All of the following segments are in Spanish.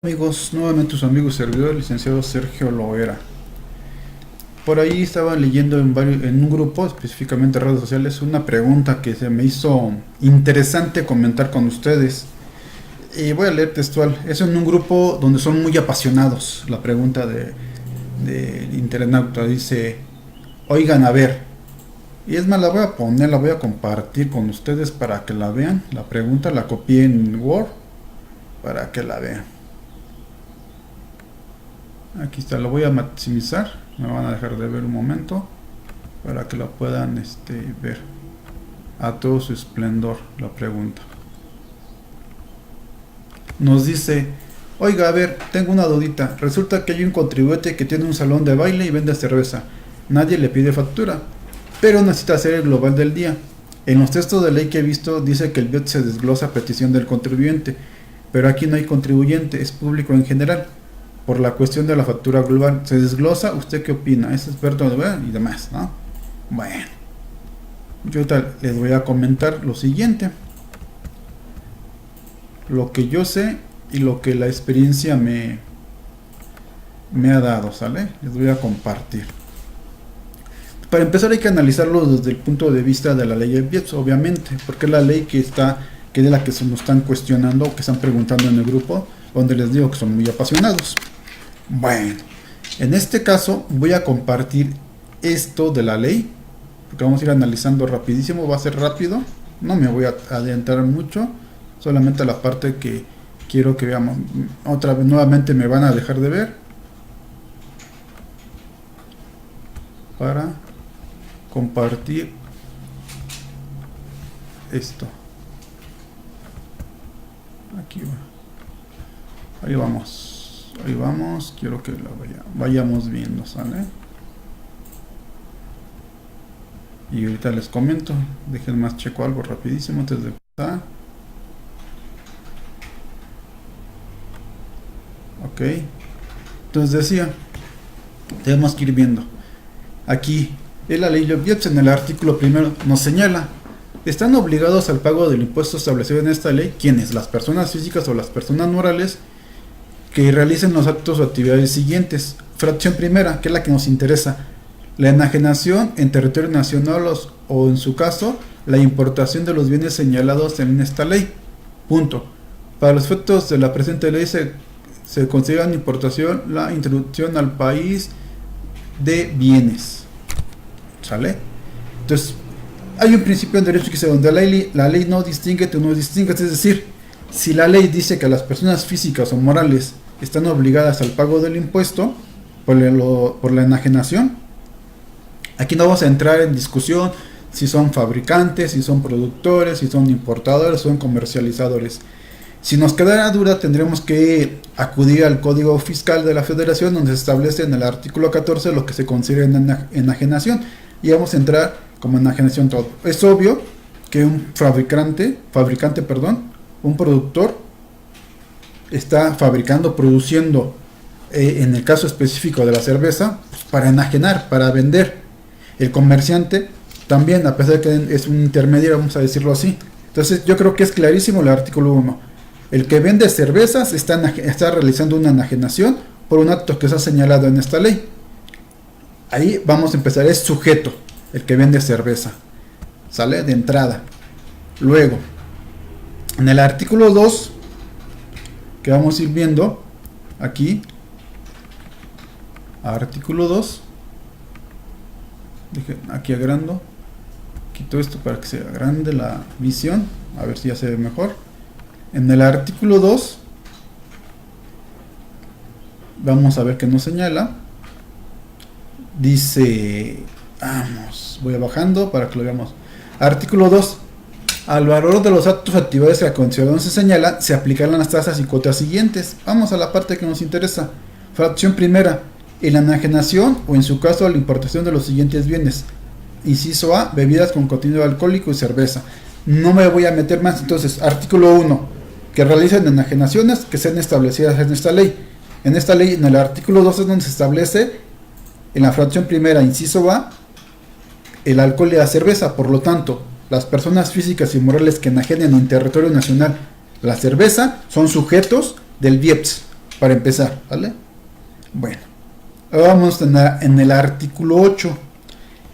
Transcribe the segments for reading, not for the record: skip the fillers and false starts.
Amigos, nuevamente su amigo y servidor, el licenciado Sergio Loera. Por ahí estaba leyendo en un grupo, específicamente en redes sociales, una pregunta que se me hizo interesante comentar con ustedes. Y voy a leer textual. Es en un grupo donde son muy apasionados. La pregunta de internauta dice: oigan, a ver. Y es más, la voy a poner, la voy a compartir con ustedes para que la vean. La pregunta la copié en Word para que la vean. Aquí está, lo voy a maximizar. Me van a dejar de ver un momento para que la puedan ver a todo su esplendor. La pregunta nos dice: oiga, a ver, tengo una dudita. Resulta que hay un contribuyente que tiene un salón de baile y vende cerveza. Nadie le pide factura, pero necesita hacer el global del día. En los textos de ley que he visto dice que el BIOT se desglosa a petición del contribuyente, pero aquí no hay contribuyente, es público en general. Por la cuestión de la factura global, ¿se desglosa? ¿Usted qué opina? Es experto y demás, ¿no? Bueno, yo les voy a comentar lo siguiente. Lo que yo sé y lo que la experiencia me ha dado, ¿sale? Les voy a compartir. Para empezar hay que analizarlo desde el punto de vista de la ley del BIEPS, obviamente, porque es la ley que es la que se nos están cuestionando, que están preguntando en el grupo, donde les digo que son muy apasionados. Bueno, en este caso voy a compartir esto de la ley, porque vamos a ir analizando rapidísimo, va a ser rápido, no me voy a adentrar mucho, solamente la parte que quiero que veamos. Otra vez, nuevamente me van a dejar de ver para compartir esto. Aquí va. Ahí vamos, quiero que lo vayamos viendo, ¿sale? Y ahorita les comento, dejen más checo algo rapidísimo antes de empezar. Ok, entonces decía, tenemos que ir viendo. Aquí, en la ley de BIEPS, en el artículo primero, nos señala: están obligados al pago del impuesto establecido en esta ley quienes, las personas físicas o las personas morales que realicen los actos o actividades siguientes. Fracción primera, que es la que nos interesa: la enajenación en territorio nacional o en su caso, la importación de los bienes señalados en esta ley. Punto. Para los efectos de la presente ley se considera importación la introducción al país de bienes. ¿Sale? Entonces, hay un principio en derecho que dice: donde la ley no distingue, tú no distingues. Es decir, si la ley dice que las personas físicas o morales están obligadas al pago del impuesto por la enajenación, aquí no vamos a entrar en discusión si son fabricantes, si son productores, si son importadores, son comercializadores. Si nos quedara duda, tendremos que acudir al Código Fiscal de la Federación, donde se establece en el artículo 14 lo que se considera enajenación, y vamos a entrar como enajenación todo. Es obvio que un un productor está produciendo, en el caso específico de la cerveza, pues para enajenar, para vender. El comerciante también, a pesar de que es un intermediario, vamos a decirlo así. Entonces yo creo que es clarísimo el artículo 1. El que vende cervezas está realizando una enajenación por un acto que se ha señalado en esta ley. Ahí vamos a empezar, es sujeto el que vende cerveza, ¿sale? De entrada. Luego, en el artículo 2, que vamos a ir viendo aquí, artículo 2, aquí agrando, quito esto para que se agrande la visión, a ver si ya se ve mejor. En el artículo 2, vamos a ver que nos señala, dice, voy bajando para que lo veamos. Artículo 2. Al valor de los actos o actividades que a continuación se señala, se aplicarán las tasas y cuotas siguientes. Vamos a la parte que nos interesa. Fracción primera: en la enajenación o en su caso la importación de los siguientes bienes. Inciso A: bebidas con contenido alcohólico y cerveza. No me voy a meter más. Entonces, artículo 1: que realicen enajenaciones que sean establecidas en esta ley. En esta ley, en el artículo 2 es donde se establece, en la fracción primera, inciso A, el alcohol y la cerveza. Por lo tanto, las personas físicas y morales que enajenen en territorio nacional la cerveza son sujetos del BIEPS. para empezar, ¿vale? Bueno, ahora vamos en el artículo 8.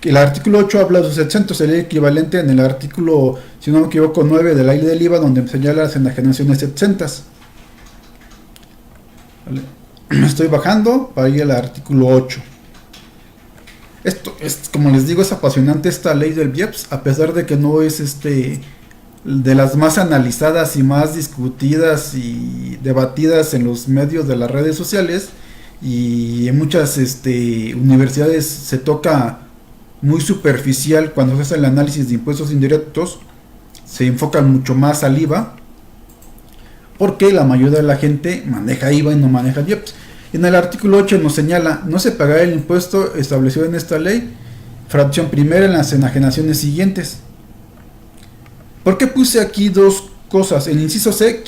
Que el artículo 8 habla de los exentos, sería equivalente en el artículo, si no me equivoco, 9 de la ley del IVA, donde señala las enajenaciones exentas. ¿Vale? Estoy bajando para ir al artículo 8. Esto es, como les digo, es apasionante esta ley del IEPS, a pesar de que no es de las más analizadas y más discutidas y debatidas en los medios de las redes sociales, y en muchas universidades se toca muy superficial. Cuando se hace el análisis de impuestos indirectos, se enfocan mucho más al IVA, porque la mayoría de la gente maneja IVA y no maneja IEPS. En el artículo 8 nos señala: no se pagará el impuesto establecido en esta ley, fracción primera, en las enajenaciones siguientes. ¿Por qué puse aquí dos cosas? El inciso C,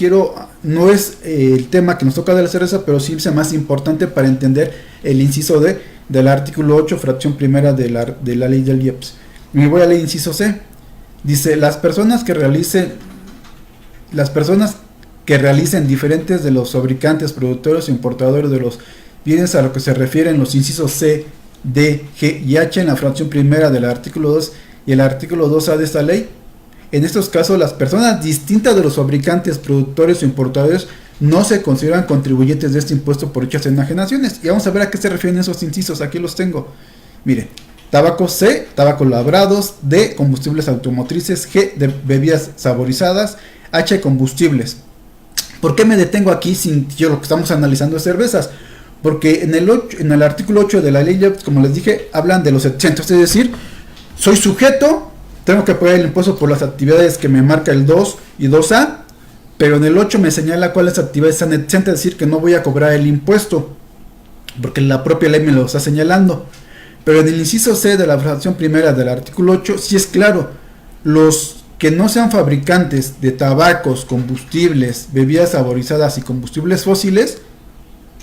no es el tema que nos toca de la cerveza, pero sí es más importante para entender el inciso D del artículo 8, fracción primera de la ley del IEPS. Me voy a leer el inciso C. Dice: las personas que realicen diferentes de los fabricantes, productores o importadores de los bienes a lo que se refieren los incisos C, D, G y H en la fracción primera del artículo 2 y el artículo 2A de esta ley. En estos casos, las personas distintas de los fabricantes, productores o importadores no se consideran contribuyentes de este impuesto por dichas enajenaciones. Y vamos a ver a qué se refieren esos incisos. Aquí los tengo. Mire: tabaco C, tabacos labrados; D, combustibles automotrices; G, de bebidas saborizadas; H, combustibles. ¿Por qué me detengo aquí si yo lo que estamos analizando es cervezas? Porque en el artículo 8 de la ley, como les dije, hablan de los exentos. Es decir, soy sujeto, tengo que pagar el impuesto por las actividades que me marca el 2 y 2A, pero en el 8 me señala cuáles actividades están exentas, es decir, que no voy a cobrar el impuesto, porque la propia ley me lo está señalando. Pero en el inciso C de la fracción primera del artículo 8, sí es claro: los que no sean fabricantes de tabacos, combustibles, bebidas saborizadas y combustibles fósiles,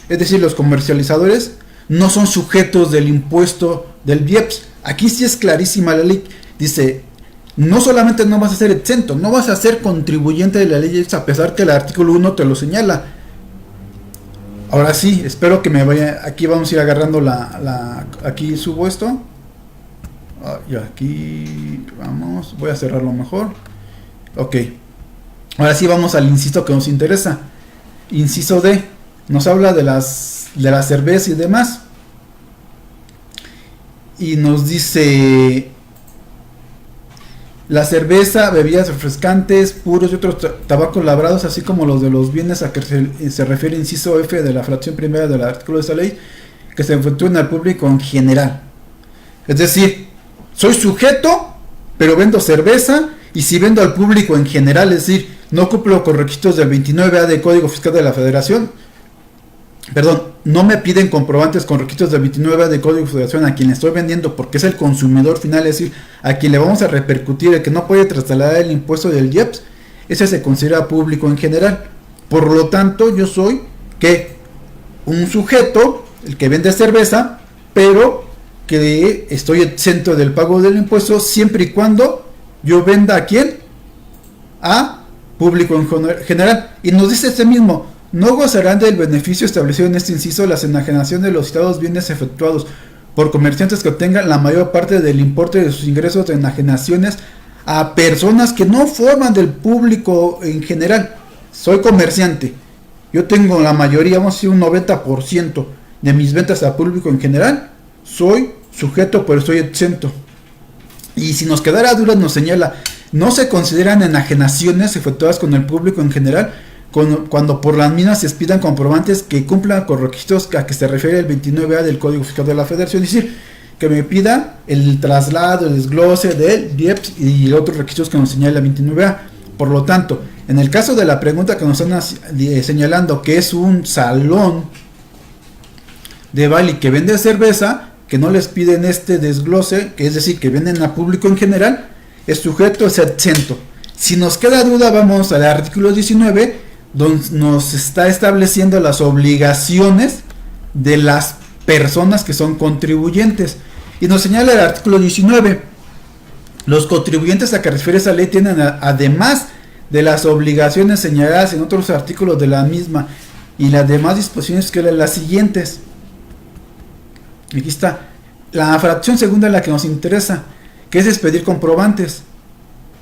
es decir, los comercializadores, no son sujetos del impuesto del IEPS. Aquí sí es clarísima la ley. Dice: no solamente no vas a ser exento, no vas a ser contribuyente de la ley IEPS, a pesar que el artículo 1 te lo señala. Ahora sí, espero que me vaya. Aquí vamos a ir agarrando aquí subo esto. Y aquí vamos, voy a cerrarlo mejor. Ok, ahora sí vamos al inciso que nos interesa. Inciso D nos habla de la cerveza y demás, y nos dice: la cerveza, bebidas refrescantes, puros y otros tabacos labrados, así como los de los bienes a que se refiere inciso F de la fracción primera del artículo de esta ley, que se efectúen al público en general. Es decir, soy sujeto, pero vendo cerveza, y si vendo al público en general, es decir, no cumplo con requisitos del 29A del Código Fiscal de la Federación, no me piden comprobantes con requisitos del 29A del Código de Federación a quien le estoy vendiendo, porque es el consumidor final, es decir, a quien le vamos a repercutir, el que no puede trasladar el impuesto del IEPS, ese se considera público en general. Por lo tanto, yo soy un sujeto, el que vende cerveza, pero que estoy exento del pago del impuesto siempre y cuando yo venda ¿a quién? A público en general. Y nos dice este mismo: no gozarán del beneficio establecido en este inciso las enajenaciones de los citados bienes efectuados por comerciantes que obtengan la mayor parte del importe de sus ingresos de enajenaciones a personas que no forman del público en general. Soy comerciante, yo tengo la mayoría, vamos a decir un 90% de mis ventas a público en general, soy sujeto, pero estoy exento. Y si nos quedara dudas, nos señala: no se consideran enajenaciones efectuadas con el público en general cuando por las mismas se expidan comprobantes que cumplan con requisitos a que se refiere el 29A del Código Fiscal de la Federación. Es decir, que me pida el traslado, el desglose del IEPS y otros requisitos que nos señala el 29A. Por lo tanto, en el caso de la pregunta que nos están señalando, que es un salón de baile que vende cerveza, que no les piden este desglose, que es decir, que venden a público en general, es sujeto, es exento. Si nos queda duda, vamos al artículo 19, donde nos está estableciendo las obligaciones de las personas que son contribuyentes. Y nos señala el artículo 19: los contribuyentes a que refiere esa ley tienen, además de las obligaciones señaladas en otros artículos de la misma, y las demás disposiciones que eran las siguientes. Aquí está. La fracción segunda es la que nos interesa, que es expedir comprobantes.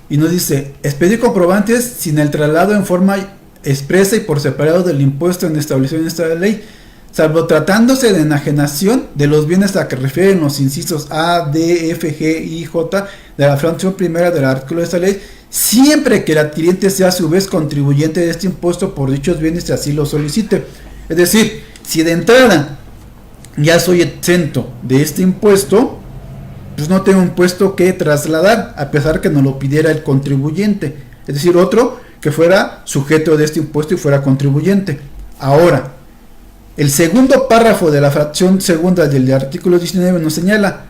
Y nos dice, expedir comprobantes sin el traslado en forma expresa y por separado del impuesto en establecido en esta ley, salvo tratándose de enajenación de los bienes a que refieren los incisos A, D, F, G y J de la fracción primera del artículo de esta ley, siempre que el adquiriente sea a su vez contribuyente de este impuesto por dichos bienes y así lo solicite. Es decir, si de entrada ya soy exento de este impuesto, pues no tengo impuesto que trasladar, a pesar que no lo pidiera el contribuyente, es decir, otro que fuera sujeto de este impuesto y fuera contribuyente. Ahora, el segundo párrafo de la fracción segunda del artículo 19 nos señala,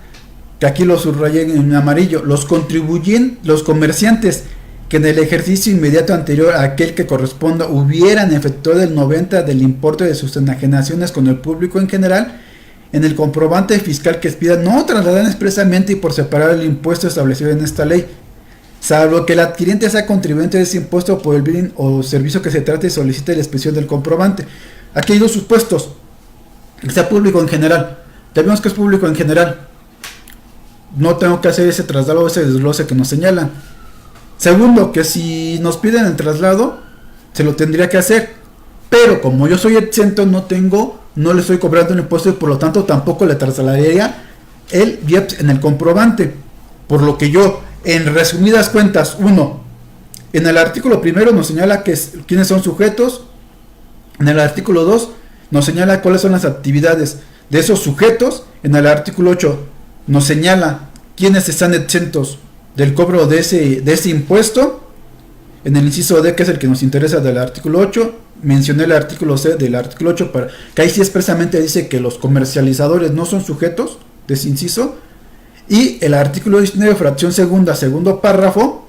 que aquí lo subrayé en amarillo, los comerciantes que en el ejercicio inmediato anterior a aquel que corresponda hubieran efectuado el 90 del importe de sus enajenaciones con el público en general, en el comprobante fiscal que expida no trasladan expresamente y por separado el impuesto establecido en esta ley, salvo que el adquiriente sea contribuyente de ese impuesto por el bien o servicio que se trate y solicite la expedición del comprobante. Aquí hay dos supuestos, que sea público en general. Ya vemos que es público en general, no tengo que hacer ese traslado, ese desglose que nos señalan. Segundo, que si nos piden el traslado, se lo tendría que hacer, pero como yo soy exento, no le estoy cobrando un impuesto y por lo tanto tampoco le trasladaría el IEPS en el comprobante. Por lo que yo, en resumidas cuentas, en el artículo primero nos señala quiénes son sujetos. En el artículo 2 nos señala cuáles son las actividades de esos sujetos. En el artículo 8 nos señala quiénes están exentos del cobro de ese impuesto. En el inciso D, que es el que nos interesa del artículo 8, mencioné el artículo C del artículo 8, para que ahí sí expresamente dice que los comercializadores no son sujetos de ese inciso. Y el artículo 19, fracción segunda, segundo párrafo,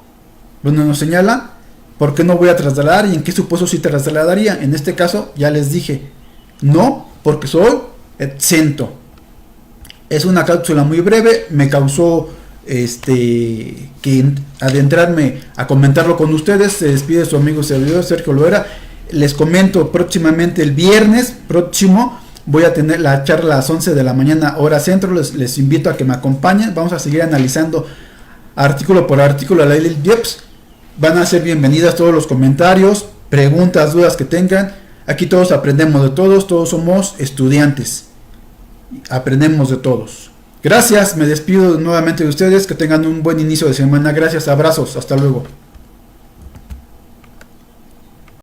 donde nos señala por qué no voy a trasladar y en qué supuesto sí trasladaría. En este caso ya les dije, no, porque soy exento. Es una cápsula muy breve, me causó que adentrarme a comentarlo con ustedes. Se despide su amigo servidor Sergio Loera. Les comento, próximamente el viernes próximo voy a tener la charla a las 11 de la mañana hora centro. Les invito a que me acompañen. Vamos a seguir analizando artículo por artículo la ley del IEPS. Van a ser bienvenidas todos los comentarios, preguntas, dudas que tengan. Aquí todos aprendemos de todos somos estudiantes, aprendemos de todos. Gracias, me despido nuevamente de ustedes, que tengan un buen inicio de semana. Gracias, abrazos, hasta luego.